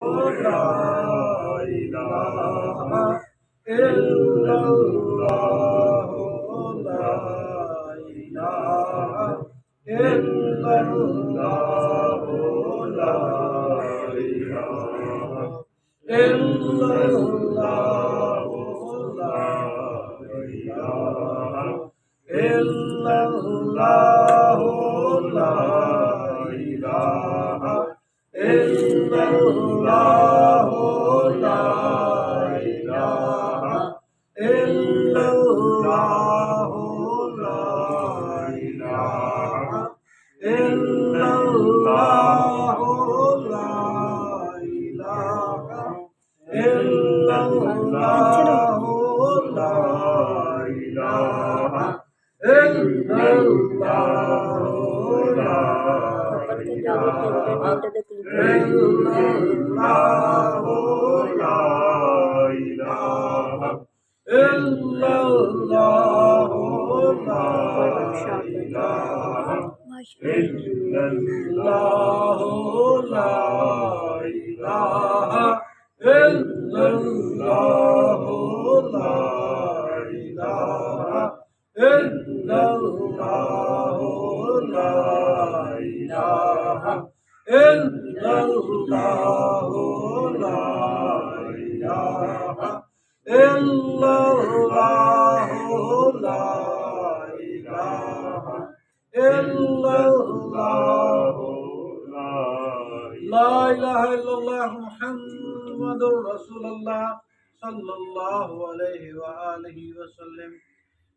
لا إله إلا الله لا إله إلا الله لا إله إلا الله لا إله إلا الله لا إله إلا الله لا إله إلا الله لا إله إلا الله لا إله إلا الله لا إله إلا الله لا إله إلا الله لا إله إلا الله لا إله إلا الله لا إله إلا الله لا إله إلا الله لا إله إلا الله لا إله إلا الله لا إله إلا الله لا إله إلا الله محمد رسول الله صلى الله عليه وآله وسلم